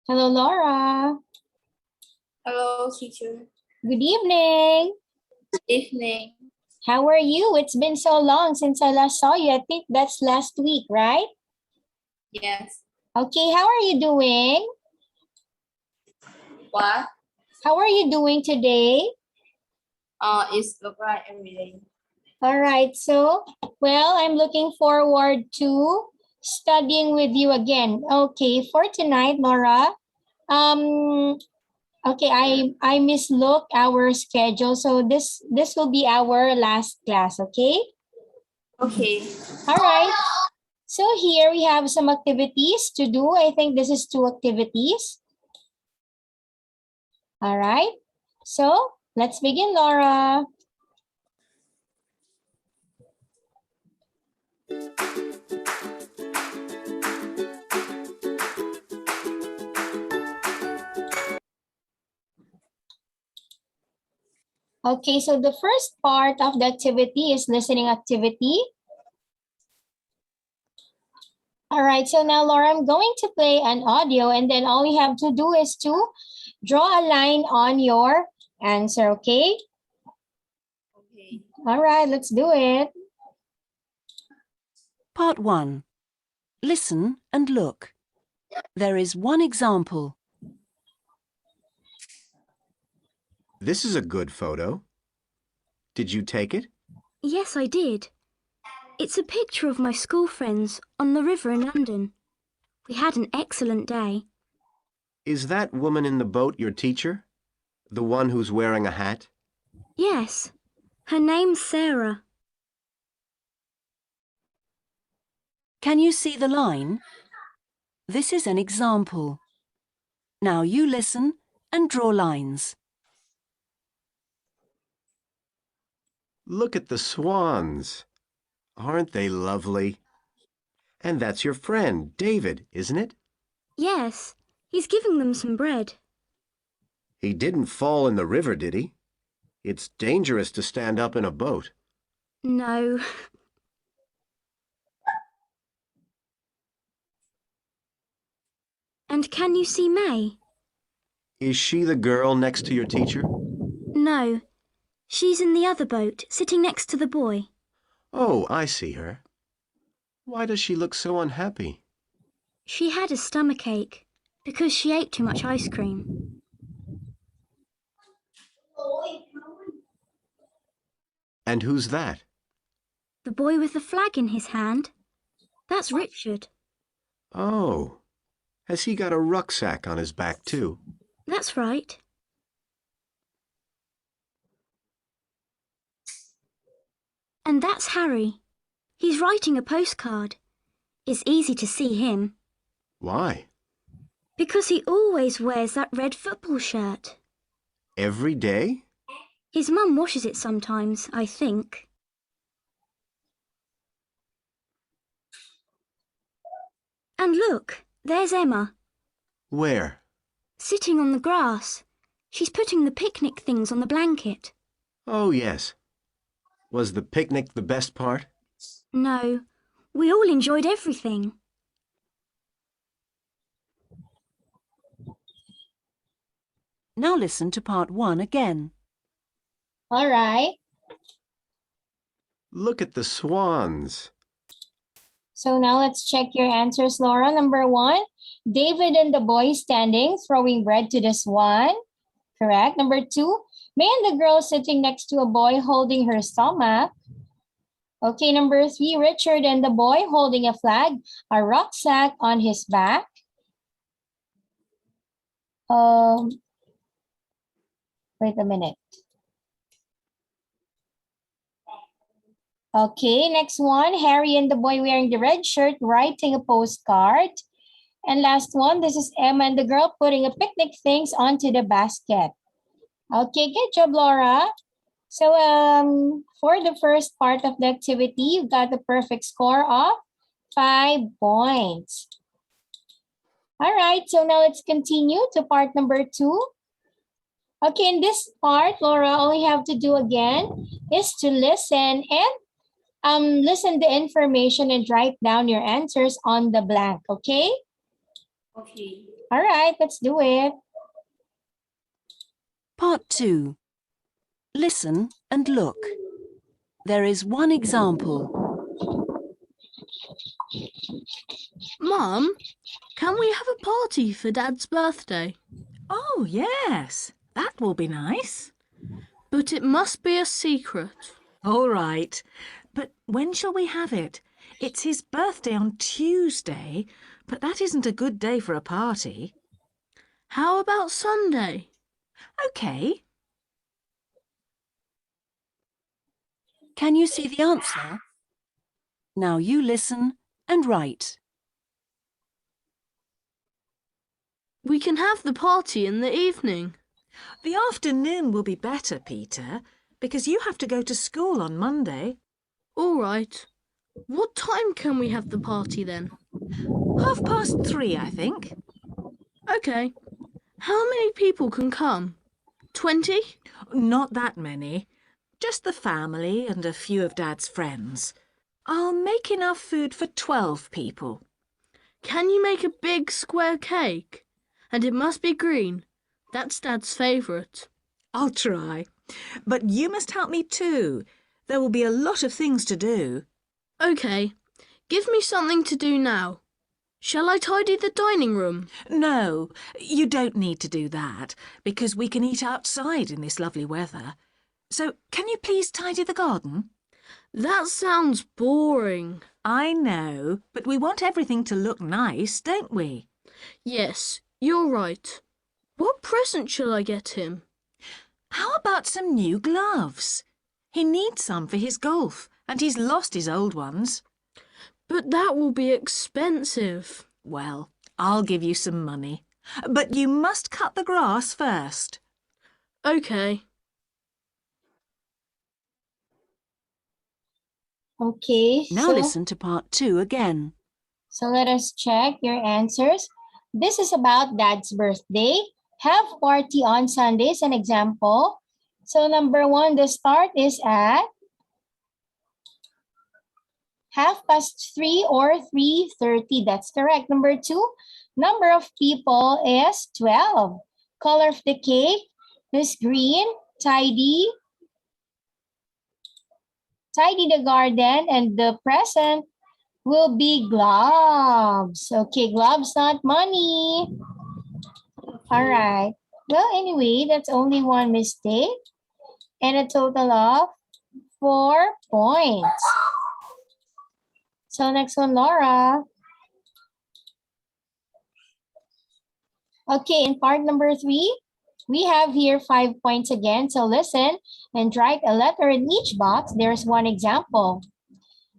Hello, Laura. Hello, teacher. Good evening. Good evening. How are you? It's been so long since I last saw you. I think that's last week, right? Yes. Okay, how are you doing? What? How are you doing today? It's look like every day. All right, so, well, I'm looking forward to studying with you again. Okay, for tonight, Laura, okay, I mislooked our schedule, so this will be our last class, okay? Okay. All right. So here we have some activities to do. I think this is 2 activities. All right. So let's begin, Laura. Okay, so the first part of the activity is listening activity. All right, so now, Laura, I'm going to play an audio, and then all we have to do is to draw a line on your answer, okay? Okay. All right, let's do it. Part 1. Listen and look. There is one example. This is a good photo. Did you take it? Yes, I did. It's a picture of my school friends on the river in London. We had an excellent day. Is that woman in the boat your teacher? The one who's wearing a hat? Yes, her name's Sarah. Can you see the line? This is an example. Now you listen and draw lines. Look at the swans. Aren't they lovely? And that's your friend, David, isn't it? Yes, he's giving them some bread. He didn't fall in the river, did he? It's dangerous to stand up in a boat. No. And can you see May? Is she the girl next to your teacher? No, she's in the other boat, sitting next to the boy. Oh, I see her. Why does she look so unhappy? She had a stomachache because she ate too much ice cream. And who's that? The boy with the flag in his hand. That's Richard. Oh, has he got a rucksack on his back too? That's right. And that's Harry. He's writing a postcard. It's easy to see him. Why? Because he always wears that red football shirt. Every day? His mum washes it sometimes, I think. And look, there's Emma. Where? Sitting on the grass. She's putting the picnic things on the blanket. Oh, yes. Was the picnic the best part? No, we all enjoyed everything. Now listen to part 1 again. All right. Look at the swans. So now let's check your answers, Laura. Number 1, David and the boy standing, throwing bread to the swan. Correct. Number 2, May and the girl sitting next to a boy holding her stomach. Okay, number 3, Richard and the boy holding a flag, a rucksack on his back. Wait a minute. Okay, next one, Harry and the boy wearing the red shirt writing a postcard. And last one, this is Emma and the girl putting a picnic things onto the basket. Okay, good job, Laura. So for the first part of the activity, you got the perfect score of 5 points. All right, so now let's continue to part number 2. Okay, in this part, Laura, all you have to do again is to listen and listen the information and write down your answers on the blank, okay? Okay. All right, let's do it. Part 2. Listen and look. There is one example. Mum, can we have a party for Dad's birthday? Oh, yes, that will be nice. But it must be a secret. All right, but when shall we have it? It's his birthday on Tuesday, but that isn't a good day for a party. How about Sunday? OK. Can you see the answer? Now you listen and write. We can have the party in the evening. The afternoon will be better, Peter, because you have to go to school on Monday. All right. What time can we have the party then? 3:30, I think. OK. How many people can come? 20? Not that many. Just the family and a few of Dad's friends. I'll make enough food for 12 people. Can you make a big square cake? And it must be green. That's Dad's favourite. I'll try. But you must help me too. There will be a lot of things to do. OK. Give me something to do now. Shall I tidy the dining room? No, you don't need to do that, because we can eat outside in this lovely weather. So, can you please tidy the garden? That sounds boring. I know, but we want everything to look nice, don't we? Yes, you're right. What present shall I get him? How about some new gloves? He needs some for his golf, and he's lost his old ones. But that will be expensive. Well, I'll give you some money. But you must cut the grass first. OK. Okay, Now listen to part 2 again. So let us check your answers. This is about Dad's birthday. Have party on Sunday is an example. So number 1, the start is at 3:30 or 3:30. That's correct. Number 2, number of people is 12. Color of the cake is green. Tidy the garden, and the present will be gloves. Okay, gloves, not money. All right. Well, anyway, that's only one mistake and a total of 4 points. So next one, Laura. Okay, in part number 3, we have here 5 points again. So listen and write a letter in each box. There's one example.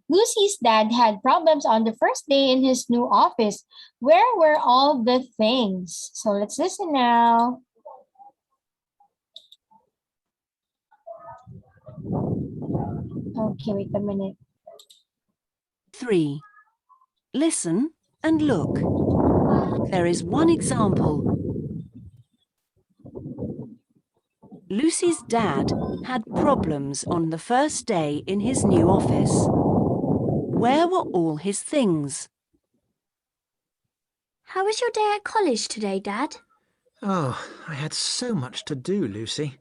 Lucy's dad had problems on the first day in his new office. Where were all the things? So let's listen now. Okay, wait a minute. 3. Listen and look. There is one example. Lucy's dad had problems on the first day in his new office. Where were all his things? How was your day at college today, Dad? Oh, I had so much to do, Lucy.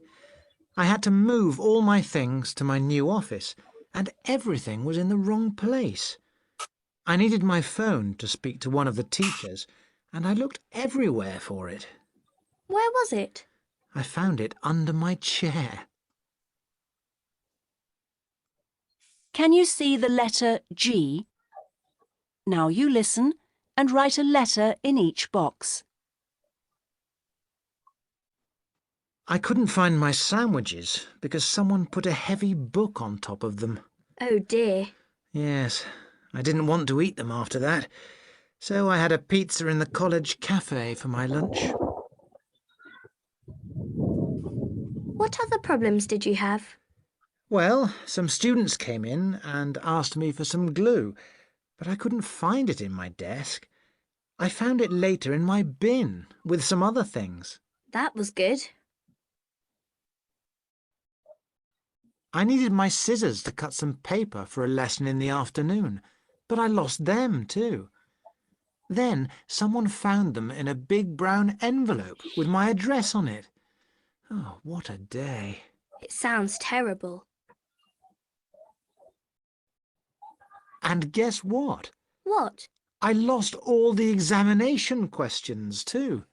I had to move all my things to my new office, and everything was in the wrong place. I needed my phone to speak to one of the teachers, and I looked everywhere for it. Where was it? I found it under my chair. Can you see the letter G? Now you listen and write a letter in each box. I couldn't find my sandwiches because someone put a heavy book on top of them. Oh dear. Yes, I didn't want to eat them after that, so I had a pizza in the college cafe for my lunch. What other problems did you have? Well, some students came in and asked me for some glue, but I couldn't find it in my desk. I found it later in my bin with some other things. That was good. I needed my scissors to cut some paper for a lesson in the afternoon, but I lost them too. Then someone found them in a big brown envelope with my address on it. Oh, what a day. It sounds terrible. And guess what? What? I lost all the examination questions too.